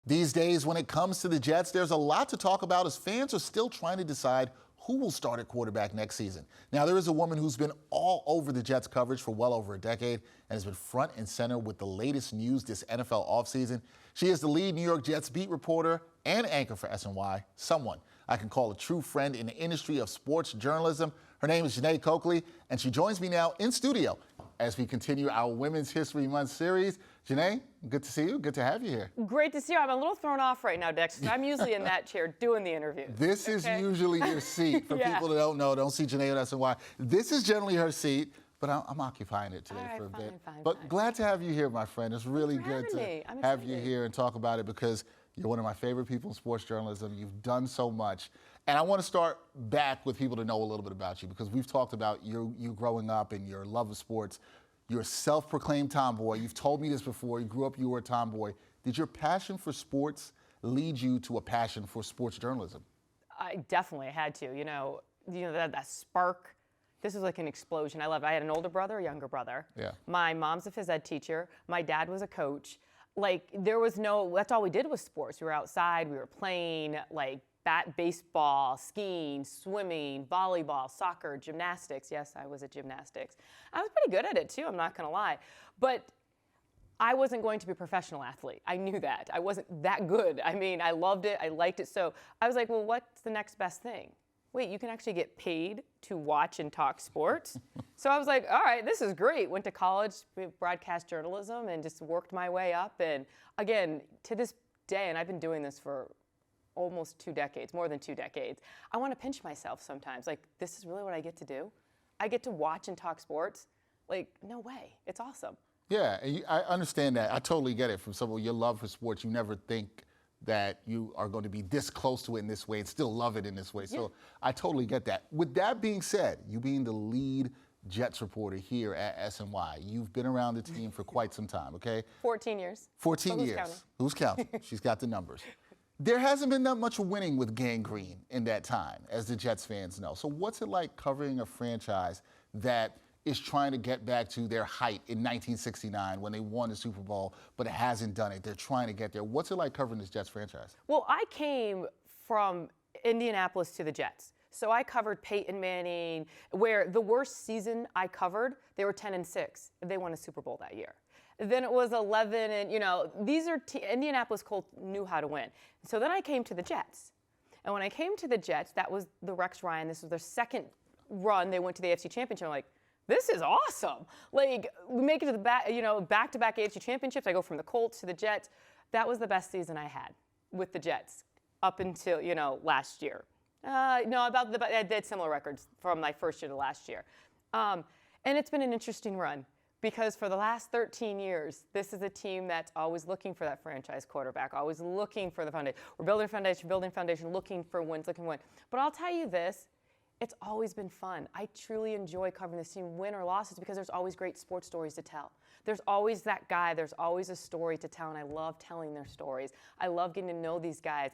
These days, when it comes to the Jets, there's a lot to talk about as fans are still trying to decide who will start at quarterback next season. Now, there is a woman who's been all over the Jets coverage for well over a decade and has been front and center with the latest news this NFL offseason. She is the lead New York Jets beat reporter and anchor for SNY, someone I can call a true friend in the industry of sports journalism. Her name is Jeane Coakley, and she joins me now in studio as we continue our Women's History Month series. Jeane, good to see you. Good to have you here. Great to see you. I'm a little thrown off right now, Dexter. I'm usually in that chair doing the interview. This is usually your seat. For people that don't know, don't see Jeane at SNY. This is generally her seat, but I'm occupying it today for a bit. But glad to have you here, my friend. It's really good to have you here and talk about it because you're one of my favorite people in sports journalism. You've done so much. And I want to start back with people to know a little bit about you because we've talked about you growing up and your love of sports. You're a self-proclaimed tomboy. You've told me this before. You grew up, you were a tomboy. Did your passion for sports lead you to a passion for sports journalism? I definitely had to. You know that spark. This was like an explosion. I love it. I had an older brother, a younger brother. Yeah. My mom's a phys ed teacher. My dad was a coach. Like there was no. That's all we did was sports. We were outside. We were playing like baseball, skiing, swimming, volleyball, soccer, gymnastics. Yes, I was at gymnastics. I was pretty good at it too, I'm not gonna lie. But I wasn't going to be a professional athlete. I knew that. I wasn't that good. I mean, I loved it, I liked it. So I was like, well, what's the next best thing? Wait, you can actually get paid to watch and talk sports? So I was like, all right, this is great. Went to college, broadcast journalism, and just worked my way up. And again, to this day, and I've been doing this for almost 2 decades, more than 2 decades. I want to pinch myself sometimes. Like, this is really what I get to do? I get to watch and talk sports? Like, no way. It's awesome. Yeah, I understand that. I totally get it. From some of your love for sports, you never think that you are going to be this close to it in this way and still love it in this way. So I totally get that. With that being said, you being the lead Jets reporter here at SNY, you've been around the team for quite some time, okay? 14 years. 14 years. Counting? Who's counting? She's got the numbers. There hasn't been that much winning with Gang Green in that time, as the Jets fans know. So what's it like covering a franchise that is trying to get back to their height in 1969 when they won the Super Bowl, but it hasn't done it? They're trying to get there. What's it like covering this Jets franchise? Well, I came from Indianapolis to the Jets. So I covered Peyton Manning, where the worst season I covered, they were 10-6. They won a Super Bowl that year. Then it was 11, and these are Indianapolis Colts knew how to win. So then I came to the Jets, and when I came to the Jets, that was the Rex Ryan. This was their second run. They went to the AFC Championship. I'm like, this is awesome. Like we make it to the back-to-back AFC Championships. I go from the Colts to the Jets. That was the best season I had with the Jets up until last year. I did similar records from my first year to last year, and it's been an interesting run. Because for the last 13 years, this is a team that's always looking for that franchise quarterback, always looking for the foundation. We're building a foundation, looking for wins, looking to win. But I'll tell you this, it's always been fun. I truly enjoy covering this team, win or losses, because there's always great sports stories to tell. There's always that guy, there's always a story to tell, and I love telling their stories. I love getting to know these guys.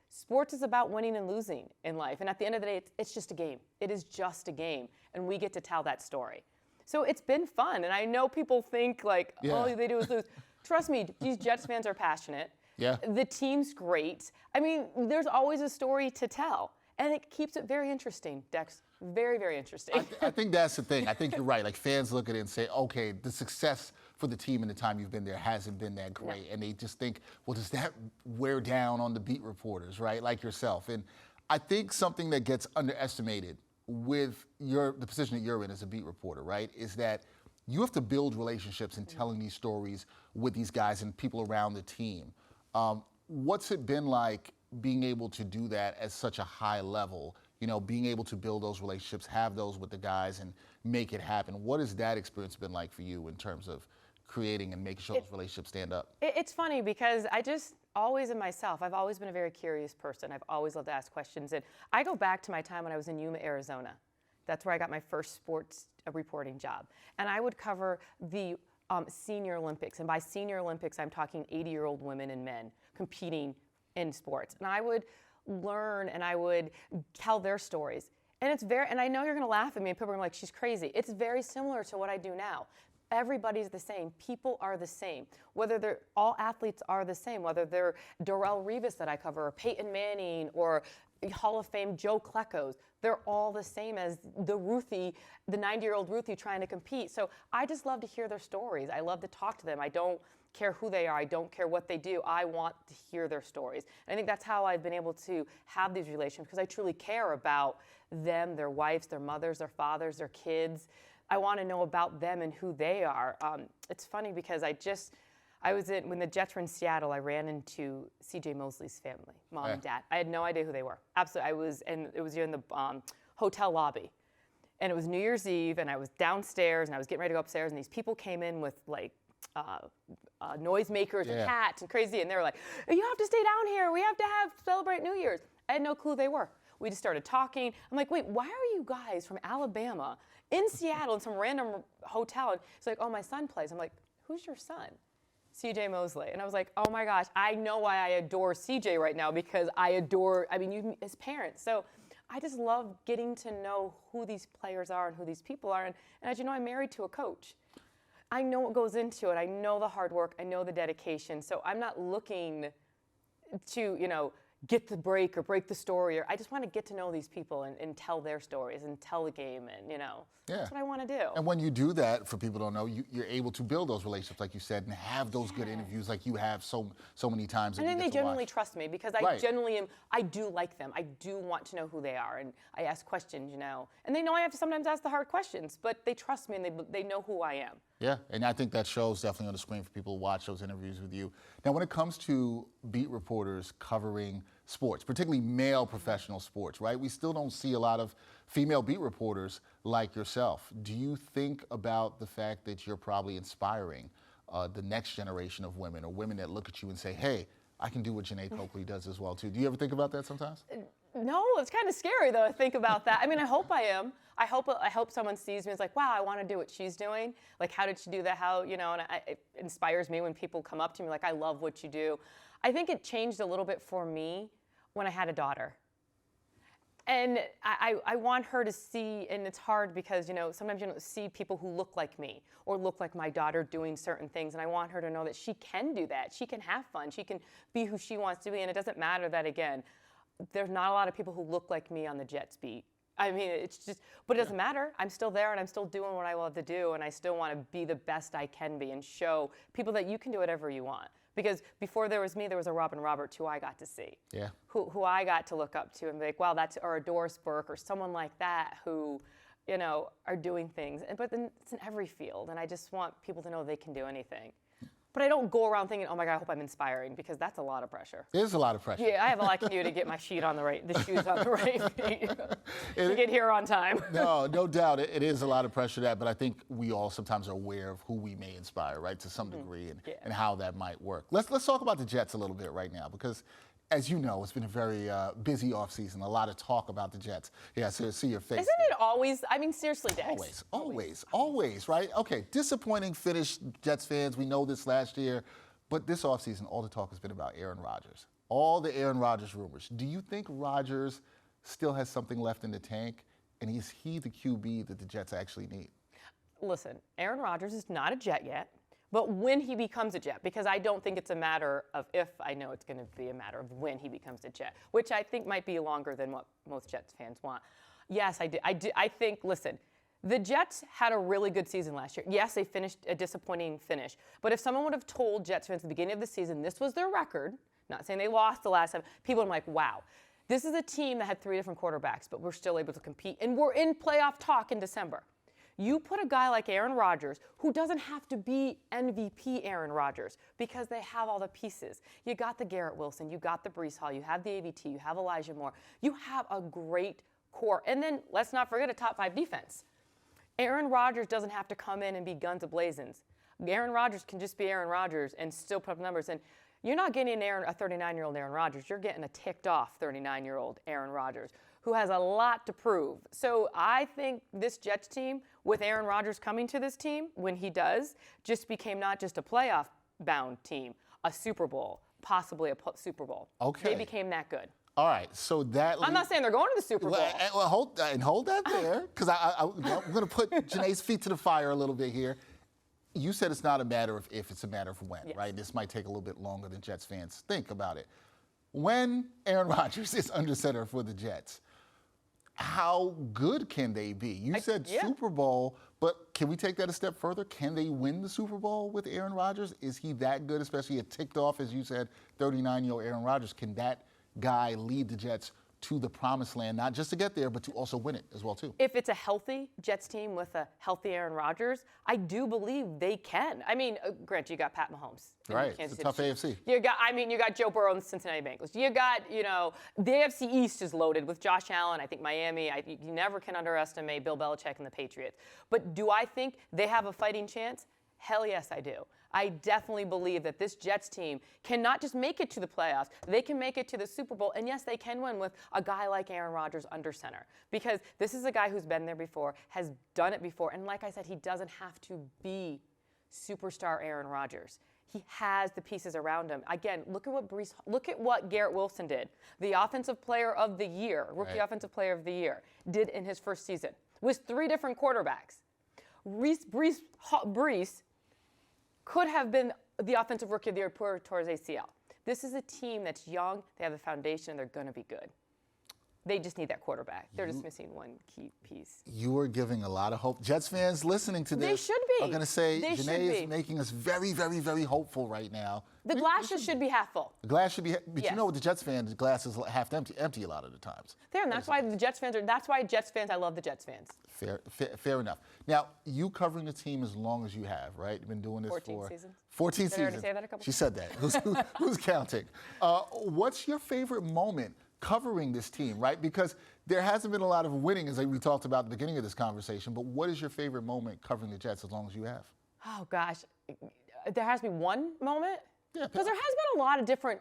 Sports is about winning and losing in life. And at the end of the day, it's just a game. It is just a game, and we get to tell that story. So it's been fun, and I know people think like, all they do is lose. Trust me, these Jets fans are passionate. Yeah. The team's great. I mean, there's always a story to tell, and it keeps it very interesting, Dex. Very, very interesting. I think that's the thing. I think you're right. Like fans look at it and say, okay, the success for the team in the time you've been there hasn't been that great, and they just think, well, does that wear down on the beat reporters, right? Like yourself. And I think something that gets underestimated with the position that you're in as a beat reporter, right, is that you have to build relationships and telling these stories with these guys and people around the team. What's it been like being able to do that at such a high level, being able to build those relationships, have those with the guys and make it happen? What has that experience been like for you in terms of creating and making sure those relationships stand up? It's funny because I just always in myself, I've always been a very curious person. I've always loved to ask questions. And I go back to my time when I was in Yuma, Arizona. That's where I got my first sports reporting job. And I would cover the Senior Olympics. And by Senior Olympics, I'm talking 80-year-old women and men competing in sports. And I would learn and I would tell their stories. And I know you're going to laugh at me and people are like, she's crazy. It's very similar to what I do now. Everybody's the same. People are the same. Whether they're all athletes are the same. Whether they're Darrelle Revis that I cover, or Peyton Manning, or Hall of Fame Joe Klecko's, they're all the same as the 90-year-old Ruthie trying to compete. So I just love to hear their stories. I love to talk to them. I don't care who they are. I don't care what they do. I want to hear their stories. And I think that's how I've been able to have these relationships, because I truly care about them, their wives, their mothers, their fathers, their kids. I want to know about them and who they are. It's funny because when the Jets were in Seattle, I ran into C.J. Mosley's family, mom and dad. I had no idea who they were. Absolutely. It was in the hotel lobby. And it was New Year's Eve, and I was downstairs, and I was getting ready to go upstairs, and these people came in with noisemakers and hats and crazy, and they were like, "You have to stay down here. We have to celebrate New Year's." I had no clue who they were. We just started talking. I'm like, "Wait, why are you guys from Alabama in Seattle in some random hotel?" And it's like, "Oh, my son plays." I'm like, "Who's your son?" C.J. Mosley. And I was like, oh my gosh, I know why I adore C.J. right now, because you his parents. So I just love getting to know who these players are and who these people are. And as you know, I'm married to a coach. I know what goes into it. I know the hard work. I know the dedication. So I'm not looking to, get the break or break the story. Or I just want to get to know these people and tell their stories and tell the game. And, that's what I want to do. And when you do that, for people who don't know, you're able to build those relationships, like you said, and have those good interviews like you have so many times. And then they genuinely trust me, because I genuinely am. I do like them. I do want to know who they are, and I ask questions, And they know I have to sometimes ask the hard questions, but they trust me, and they know who I am. Yeah, and I think that shows definitely on the screen for people who watch those interviews with you. Now, when it comes to beat reporters covering sports, particularly male professional sports, right? We still don't see a lot of female beat reporters like yourself. Do you think about the fact that you're probably inspiring the next generation of women, or women that look at you and say, hey, I can do what Jeane Coakley does as well, too? Do you ever think about that sometimes? No, it's kind of scary, though, to think about that. I mean, I hope I am. I hope someone sees me and is like, wow, I want to do what she's doing. Like, how did she do that? And it inspires me when people come up to me like, I love what you do. I think it changed a little bit for me when I had a daughter. And I want her to see, and it's hard because, sometimes you don't see people who look like me or look like my daughter doing certain things. And I want her to know that she can do that. She can have fun. She can be who she wants to be. And it doesn't matter that, again, there's not a lot of people who look like me on the Jets beat. I mean, but it doesn't matter. I'm still there, and I'm still doing what I love to do, and I still want to be the best I can be and show people that you can do whatever you want. Because before there was me, there was a Robin Roberts who I got to see, who I got to look up to and be like, wow, or a Doris Burke or someone like that who, are doing things. But then it's in every field, and I just want people to know they can do anything. But I don't go around thinking, oh my God, I hope I'm inspiring, because that's a lot of pressure. It is a lot of pressure. Yeah, I have a lot to do to get my shoes on the right feet to get here on time. No doubt. It is a lot of pressure, but I think we all sometimes are aware of who we may inspire, right, to some degree, and how that might work. Let's talk about the Jets a little bit right now, because as you know, it's been a very busy offseason, a lot of talk about the Jets. Yeah, so see your face. Isn't it always? I mean, seriously, Dex. Always, right? Okay, disappointing finish, Jets fans. We know this last year. But this offseason, all the talk has been about Aaron Rodgers. All the Aaron Rodgers rumors. Do you think Rodgers still has something left in the tank? And is he the QB that the Jets actually need? Listen, Aaron Rodgers is not a Jet yet. But when he becomes a Jet, because I don't think it's a matter of if, I know it's going to be a matter of when he becomes a Jet, which I think might be longer than what most Jets fans want. Yes, I do. I think, listen, the Jets had a really good season last year. Yes, they finished a disappointing finish. But if someone would have told Jets fans at the beginning of the season this was their record, not saying they lost the last time, people are like, wow, this is a team that had 3 different quarterbacks, but we're still able to compete. And we're in playoff talk in December. You put a guy like Aaron Rodgers, who doesn't have to be MVP Aaron Rodgers, because they have all the pieces. You got the Garrett Wilson, you got the Breece Hall, you have the AVT, you have Elijah Moore. You have a great core. And then let's not forget a top 5 defense. Aaron Rodgers doesn't have to come in and be guns a-blazing. Aaron Rodgers can just be Aaron Rodgers and still put up numbers. And you're not getting a 39-year-old Aaron Rodgers. You're getting a ticked-off 39-year-old Aaron Rodgers, who has a lot to prove. So I think this Jets team, with Aaron Rodgers coming to this team, when he does, just became not just a playoff-bound team, a Super Bowl, possibly a Super Bowl. Okay. They became that good. All right, so that... I'm not saying they're going to the Super Bowl. Well, hold that there, because I'm going to put Jeane's feet to the fire a little bit here. You said it's not a matter of if, it's a matter of when, Yes. right? This might take a little bit longer than Jets fans think about it. When Aaron Rodgers is under center for the Jets, how good can they be? You said yeah. Super Bowl, but can we take that a step further? Can they win the Super Bowl with Aaron Rodgers? Is he that good, especially a ticked off, as you said, 39-year-old Aaron Rodgers? Can that guy lead the Jets to the promised land, not just to get there, but to also win it as well, too? If it's a healthy Jets team with a healthy Aaron Rodgers, I do believe they can. I mean, granted, you got Pat Mahomes. Right, it's a tough AFC. You got Joe Burrow and the Cincinnati Bengals. You got, the AFC East is loaded with Josh Allen. I think Miami. You never can underestimate Bill Belichick and the Patriots. But do I think they have a fighting chance? Hell yes, I do. I definitely believe that this Jets team can not just make it to the playoffs, they can make it to the Super Bowl, and yes, they can win with a guy like Aaron Rodgers under center. Because this is a guy who's been there before, has done it before, and like I said, he doesn't have to be superstar Aaron Rodgers. He has the pieces around him. Again, look at what Garrett Wilson did. The Offensive Player of the Year, Rookie Offensive Player of the Year, did in his first season with 3 different quarterbacks. Brees could have been the Offensive Rookie of the Year towards ACL. This is a team that's young. They have a foundation. They're going to be good. They just need that quarterback. They're just missing one key piece. You are giving a lot of hope. Jets fans listening to this They should be. are going to say, They should Jeane is be. making us very, very, very hopeful right now. The glass should be half full. The glass should be, but Yes. you know what the Jets fans, the glass is half empty a lot of the times. There, and that's why Jets fans, I love the Jets fans. Fair enough. Now, you covering the team as long as you have, right? You've been doing this 14 for seasons. 14 Did I already seasons. say that a couple She times? said that. Who's counting? What's your favorite moment covering this team, right? Because there hasn't been a lot of winning, as we talked about at the beginning of this conversation, but what is your favorite moment covering the Jets as long as you have? Oh, gosh. There has to be one moment? Yeah, Because there has been a lot of different.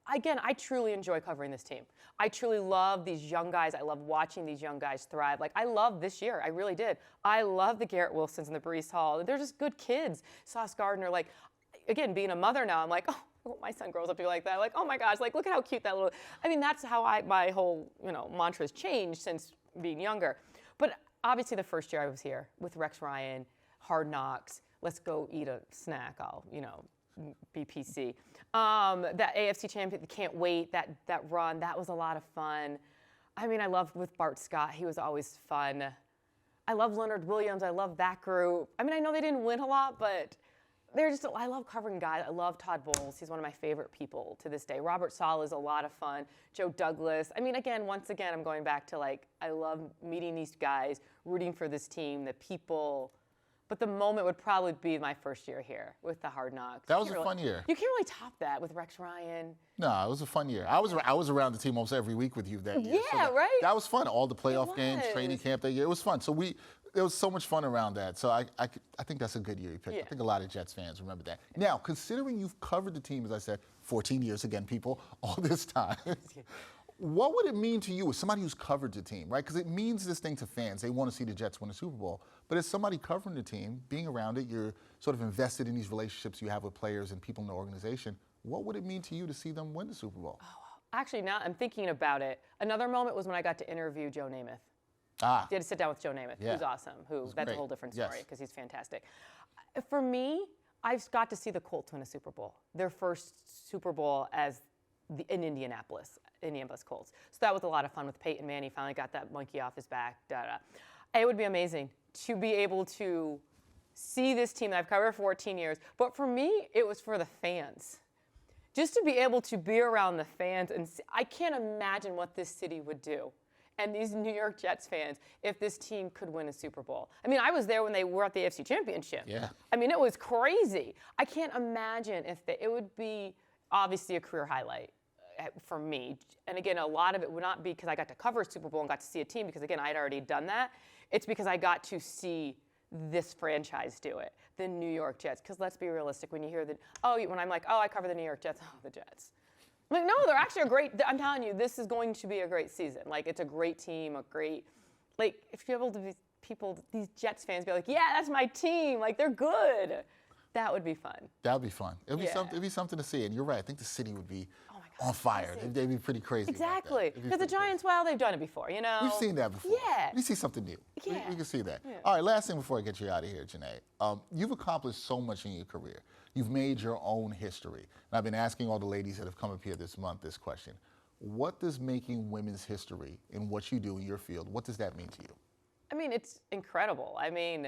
I truly enjoy covering this team. I truly love these young guys. I love watching these young guys thrive. Like, I love this year. I really did. I love the Garrett Wilsons and the Brees Hall. They're just good kids. Sauce Gardner, like, again, being a mother now, I'm like, oh, my son grows up to be like that. Like, oh my gosh, like, look at how cute that little. I mean, that's how my whole, mantra has changed since being younger. But obviously, the first year I was here with Rex Ryan, Hard Knocks, let's go eat a snack. I'll, be PC. That AFC champion, can't wait. That run, that was a lot of fun. I mean, I loved with Bart Scott. He was always fun. I love Leonard Williams. I love that group. I mean, I know they didn't win a lot, but I love covering guys. I love Todd Bowles. He's one of my favorite people to this day. Robert Saleh is a lot of fun. Joe Douglas. I mean, once again, I'm going back to, like, I love meeting these guys, rooting for this team, the people. But the moment would probably be my first year here with the Hard Knocks. That was a fun year. You can't really top that with Rex Ryan. No, it was a fun year. I was around the team almost every week with you that year. Yeah, right? That was fun. All the playoff games, was. training camp that year. It was fun. So there was so much fun around that. So I think that's a good year you picked. Yeah. I think a lot of Jets fans remember that. Now, considering you've covered the team, as I said, 14 years again, people, all this time. What would it mean to you as somebody who's covered the team, right? Because it means this thing to fans. They want to see the Jets win a Super Bowl. But as somebody covering the team, being around it, you're sort of invested in these relationships you have with players and people in the organization. What would it mean to you to see them win the Super Bowl? Actually, now I'm thinking about it. Another moment was when I got to interview Joe Namath. Ah, You had to sit down with Joe Namath, Yeah. who's awesome. That's great. a whole different Yes. story because he's fantastic. For me, I've got to see the Colts win a Super Bowl. Their first Super Bowl as in Indianapolis Colts. So that was a lot of fun with Peyton Manning. Finally got that monkey off his back. It would be amazing to be able to see this team that I've covered for 14 years. But for me, it was for the fans. Just to be able to be around the fans and see, I can't imagine what this city would do. And these New York Jets fans, if this team could win a Super Bowl. I mean, I was there when they were at the AFC Championship. Yeah. I mean, it was crazy. I can't imagine it would be obviously a career highlight for me. And again, a lot of it would not be because I got to cover a Super Bowl and got to see a team, because again, I'd already done that. It's because I got to see this franchise do it, the New York Jets. Because let's be realistic, when you hear when I'm like, I cover the New York Jets, the Jets. I'm like, no, they're actually I'm telling you, this is going to be a great season. Like, it's a great team, if you're able to be these Jets fans be like, yeah, that's my team, like, they're good. That would be fun. That would be fun. It'd be Yeah. something to see. And you're right. I think the city would be on fire. They'd be pretty crazy. Exactly. Because the Giants, well, they've done it before, you know. We've seen that before. Yeah. We see something new. Yeah. We can see that. Yeah. All right, last thing before I get you out of here, Jeane. You've accomplished so much in your career. You've made your own history. And I've been asking all the ladies that have come up here this month this question. What does making women's history in what you do in your field, what does that mean to you? I mean, it's incredible. I mean,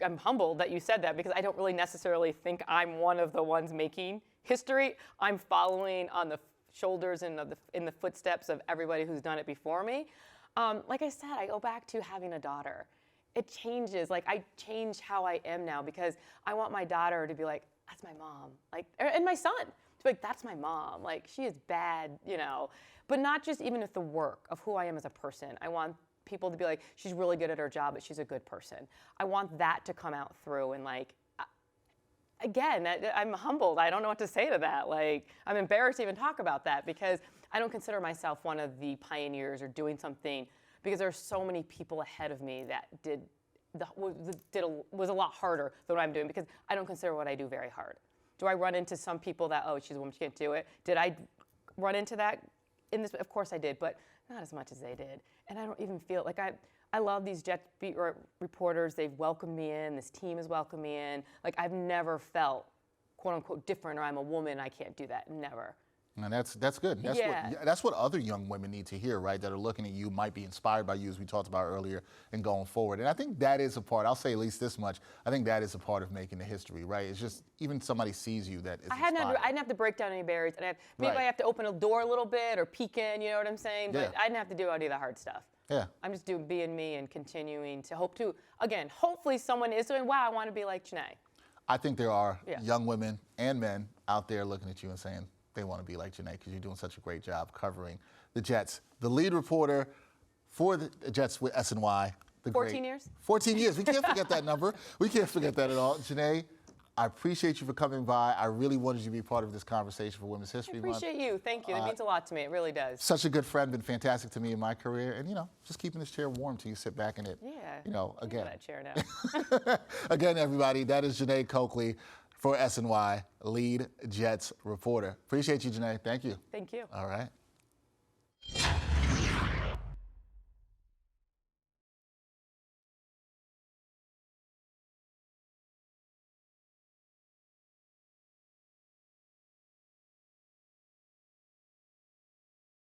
I'm humbled that you said that because I don't really necessarily think I'm one of the ones making history. I'm following on the shoulders and in the footsteps of everybody who's done it before me. Like I said, I go back to having a daughter. It changes. Like, I change how I am now because I want my daughter to be like, that's my mom. Like, and my son to be like, that's my mom. Like, she is bad, you know. But not just even with the work of who I am as a person. I want people to be like, she's really good at her job, but she's a good person. I want that to come out through and like, again, I'm humbled. I don't know what to say to that. Like, I'm embarrassed to even talk about that because I don't consider myself one of the pioneers or doing something because there are so many people ahead of me that was a lot harder than what I'm doing because I don't consider what I do very hard. Do I run into some people that, oh, she's a woman, she can't do it? Did I run into that in this? Of course I did, but not as much as they did. And I don't even feel like I love these Jets beat reporters. They've welcomed me in. This team has welcomed me in. Like, I've never felt, quote unquote, different or I'm a woman. I can't do that. Never. And that's good. That's what other young women need to hear, right? That are looking at you, might be inspired by you, as we talked about earlier, and going forward. And I think that is a part. I'll say at least this much. I think that is a part of making the history, right? It's just even somebody sees you that is inspired. I didn't have to break down any barriers. Maybe I have to open a door a little bit or peek in. You know what I'm saying? But I didn't have to do any of the hard stuff. Yeah. I'm just being me and continuing to hope to, again, hopefully someone is doing, wow, I want to be like Jeane. I think there are young women and men out there looking at you and saying they want to be like Jeane because you're doing such a great job covering the Jets. The lead reporter for the Jets with SNY. 14 years? 14 years. We can't forget that number. We can't forget that at all. Jeane, I appreciate you for coming by. I really wanted you to be part of this conversation for Women's History Month. I appreciate you. Thank you. That means a lot to me. It really does. Such a good friend, been fantastic to me in my career. And, you know, just keeping this chair warm till you sit back in it. Yeah. You know, again. That chair now. Again, everybody, that is Jeane Coakley for SNY, lead Jets reporter. Appreciate you, Jeane. Thank you. Thank you. All right.